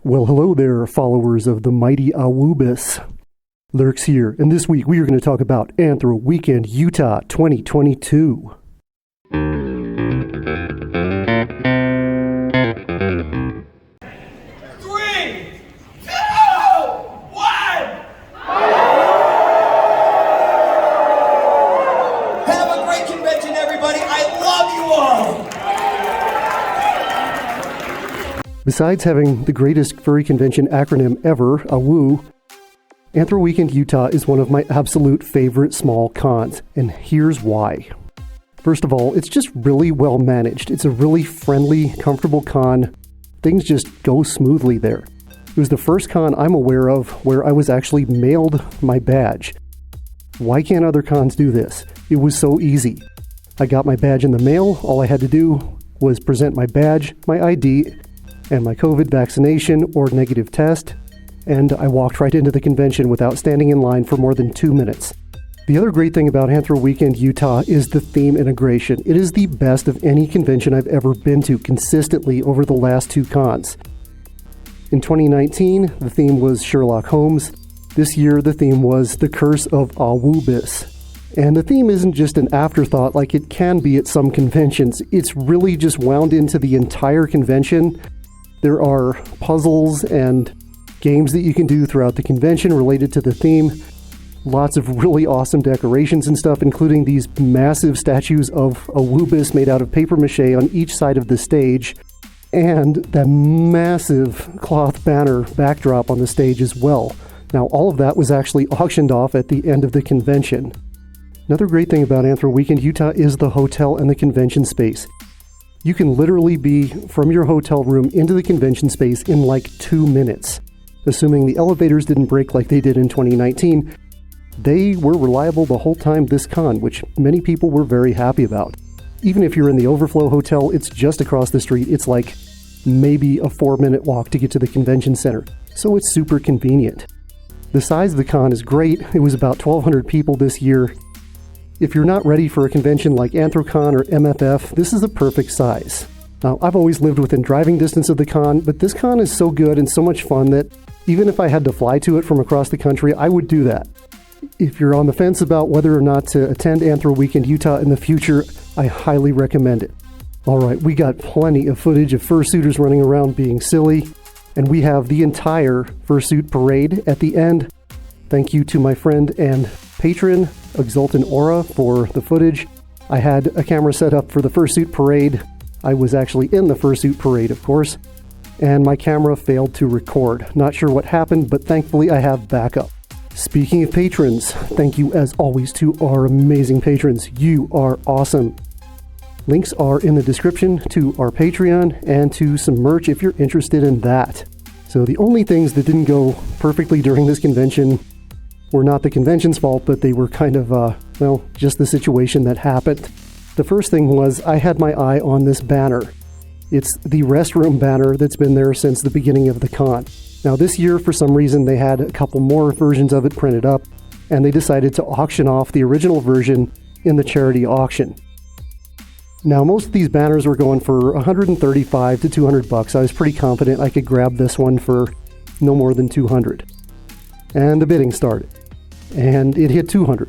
Well, hello there, followers of the mighty Awubis. Lurks here, and this week we are going to talk about Anthro Weekend Utah 2022. Besides having the greatest furry convention acronym ever, AWOO, Anthro Weekend Utah is one of my absolute favorite small cons, and here's why. First of all, it's just really well managed. It's a really friendly, comfortable con. Things just go smoothly there. It was the first con I'm aware of where I was actually mailed my badge. Why can't other cons do this? It was so easy. I got my badge in the mail. All I had to do was present my badge, my ID, and my COVID vaccination or negative test, and I walked right into the convention without standing in line for more than 2 minutes. The other great thing about Anthro Weekend Utah is the theme integration. It is the best of any convention I've ever been to consistently over the last two cons. In 2019, the theme was Sherlock Holmes. This year, the theme was The Curse of Awubis. And the theme isn't just an afterthought like it can be at some conventions. It's really just wound into the entire convention. There are puzzles and games that you can do throughout the convention related to the theme. Lots of really awesome decorations and stuff, including these massive statues of Awubis made out of paper mache on each side of the stage, and that massive cloth banner backdrop on the stage as well. Now, all of that was actually auctioned off at the end of the convention. Another great thing about Anthro Weekend Utah is the hotel and the convention space. You can literally be from your hotel room into the convention space in like 2 minutes. Assuming the elevators didn't break like they did in 2019, they were reliable the whole time this con, which many people were very happy about. Even if you're in the Overflow Hotel, it's just across the street. It's like maybe a 4-minute walk to get to the convention center, so it's super convenient. The size of the con is great. It was about 1,200 people this year. If you're not ready for a convention like AnthroCon or MFF, this is a perfect size. Now, I've always lived within driving distance of the con, but this con is so good and so much fun that even if I had to fly to it from across the country, I would do that. If you're on the fence about whether or not to attend Anthro Weekend Utah in the future, I highly recommend it. Alright, we got plenty of footage of fursuiters running around being silly, and we have the entire Fursuit parade at the end. Thank you to my friend and patron, Exultant Aura, for the footage. I had a camera set up for the Fursuit parade. I was actually in the Fursuit parade, of course, and my camera failed to record. Not sure what happened, but thankfully I have backup. Speaking of patrons, thank you as always to our amazing patrons. You are awesome. Links are in the description to our Patreon and to some merch if you're interested in that. So the only things that didn't go perfectly during this convention were not the convention's fault, but they were kind of, just the situation that happened. The first thing was I had my eye on this banner. It's the restroom banner that's been there since the beginning of the con. Now this year, for some reason, they had a couple more versions of it printed up, and they decided to auction off the original version in the charity auction. Now, most of these banners were going for $135 to $200. I was pretty confident I could grab this one for no more than $200. And the bidding started. And it hit $200.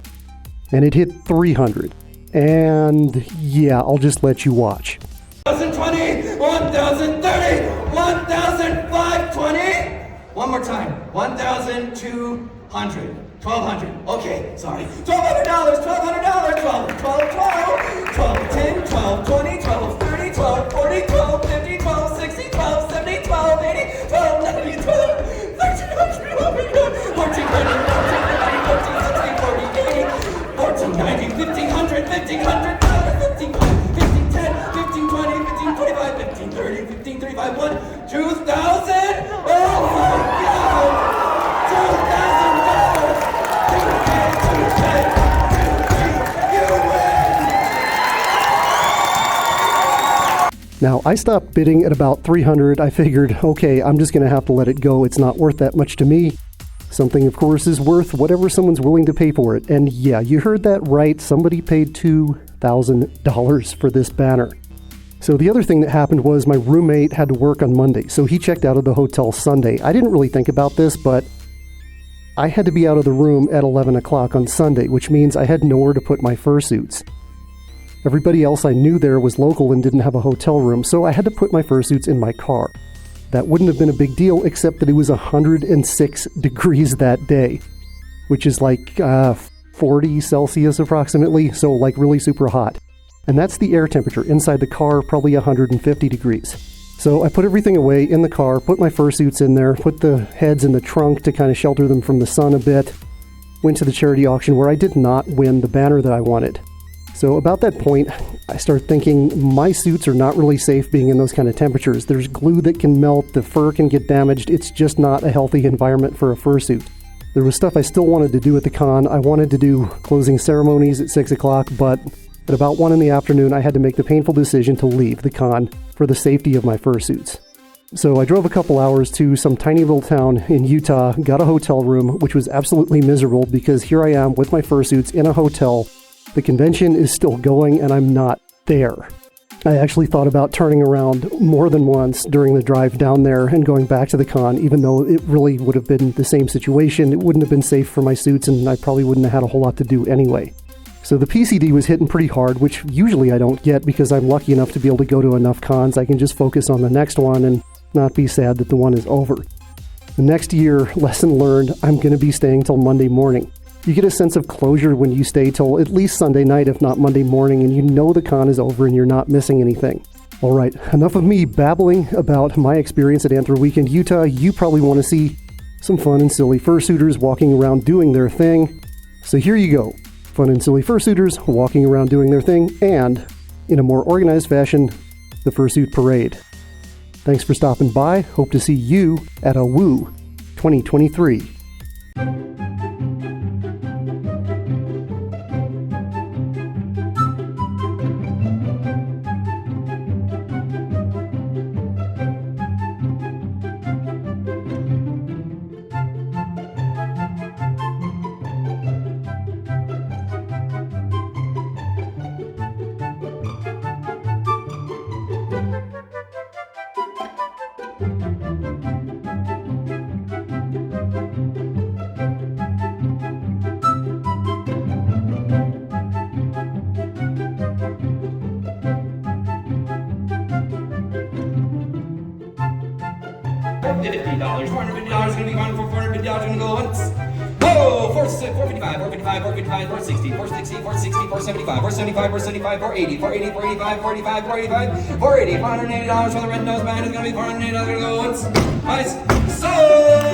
And it hit $300. And yeah, I'll just let you watch. 1,020, 1,030, 1,520. One more time. 1,200. 1,200. Okay, sorry. $1,200, $1,200, 12, 12, 12, 12, 10, 12, 20, 12, 30, 12, 40, 12, 50, 12, 60, 12, 70, 12, 80, 12, 90, 12, 1,300, oh my God, 1,400, 1,460, 1,480, 1,490, 1,500, 1,500, 1,500, 10, 15, 20, 15, 25, 15, 30, 15, 35, 1, 2,000, oh my God, $2,000. Now, I stopped bidding at about $300. I figured, okay, I'm just going to have to let it go. It's not worth that much to me. Something, of course, is worth whatever someone's willing to pay for it. And yeah, you heard that right. Somebody paid $2,000 for this banner. So the other thing that happened was my roommate had to work on Monday, so he checked out of the hotel Sunday. I didn't really think about this, but I had to be out of the room at 11 o'clock on Sunday, which means I had nowhere to put my fursuits. Everybody else I knew there was local and didn't have a hotel room, so I had to put my fursuits in my car. That wouldn't have been a big deal, except that it was 106 degrees that day, which is like 40 Celsius approximately, so like really super hot. And that's the air temperature. Inside the car, probably 150 degrees. So I put everything away in the car, put my fursuits in there, put the heads in the trunk to kind of shelter them from the sun a bit, went to the charity auction where I did not win the banner that I wanted. So about that point, I started thinking my suits are not really safe being in those kind of temperatures. There's glue that can melt, the fur can get damaged. It's just not a healthy environment for a fursuit. There was stuff I still wanted to do at the con. I wanted to do closing ceremonies at 6 o'clock, but at about 1 in the afternoon, I had to make the painful decision to leave the con for the safety of my fursuits. So I drove a couple hours to some tiny little town in Utah, got a hotel room, which was absolutely miserable because here I am with my fursuits in a hotel. The convention is still going and I'm not there. I actually thought about turning around more than once during the drive down there and going back to the con, even though it really would have been the same situation. It wouldn't have been safe for my suits and I probably wouldn't have had a whole lot to do anyway. So the PCD was hitting pretty hard, which usually I don't get because I'm lucky enough to be able to go to enough cons. I can just focus on the next one and not be sad that the one is over. The next year, lesson learned, I'm going to be staying till Monday morning. You get a sense of closure when you stay till at least Sunday night, if not Monday morning, and you know the con is over and you're not missing anything. All right, enough of me babbling about my experience at Anthro Weekend Utah. You probably want to see some fun and silly fursuiters walking around doing their thing. So here you go. Fun and silly fursuiters walking around doing their thing, and, in a more organized fashion, the Fursuit Parade. Thanks for stopping by. Hope to see you at AWOO 2023. $50, $450 gonna be one for $450 gonna go once. Oh, 455, 455, 455, 460, 460, 460, 475, 475, 475, 480, 480, 485, 485, 485, 480, $480 for the red nose band is gonna be $480 gonna go once. Nice. Sold!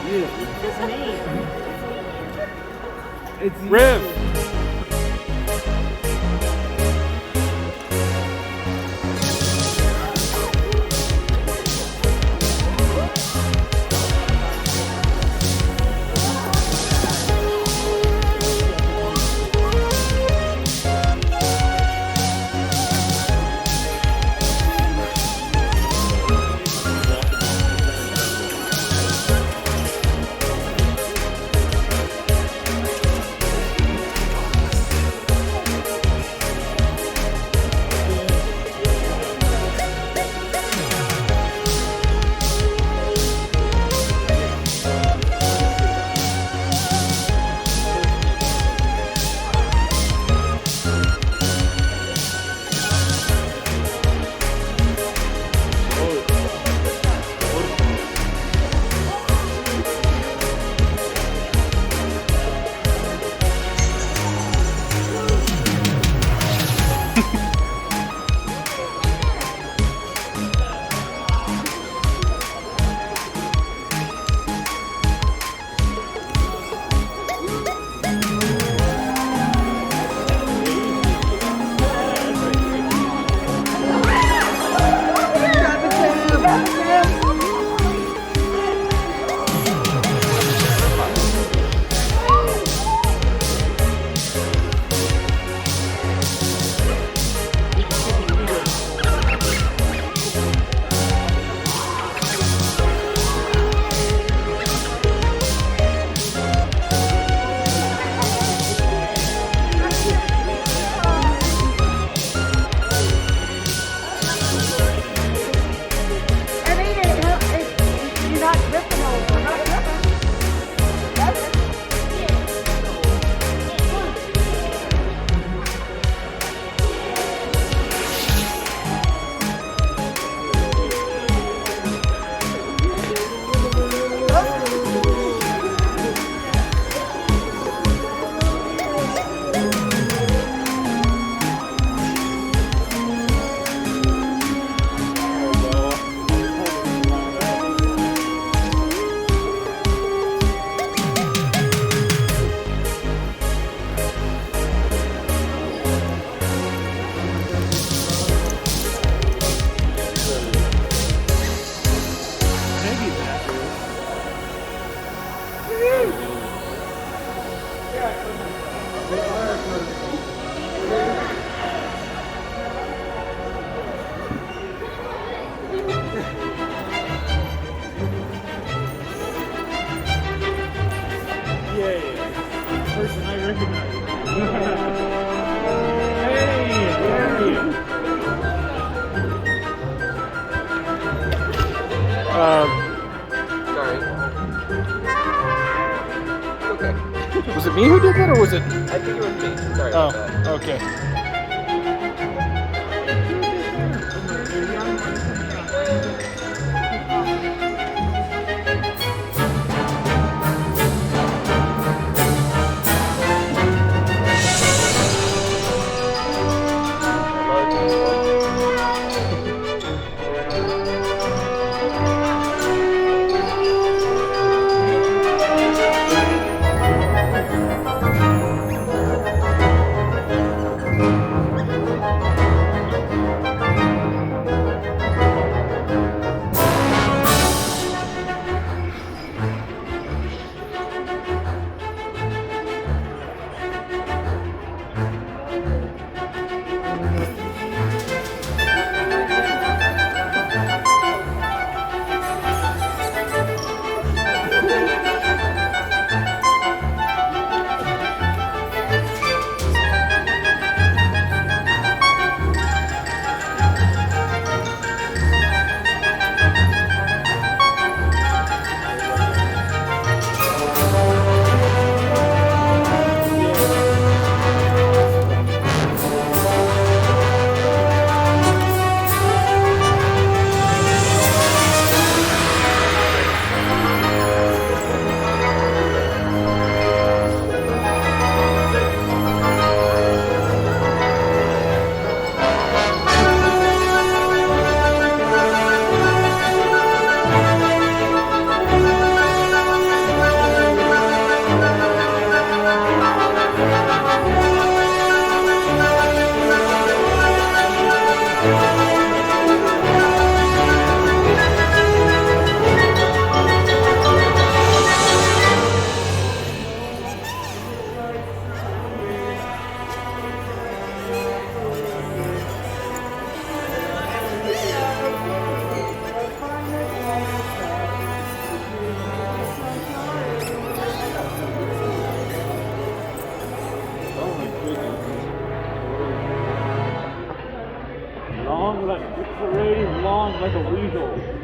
It's me. It's you. Riv. Person I recognize. Hey, Gary. Sorry. Okay. Was it me who did that, or was it? I think it was me. Sorry about that. Okay. long like this parade is long like a weasel.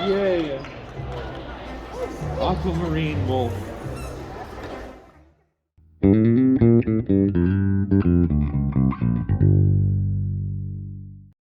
Yay! Aquamarine wolf.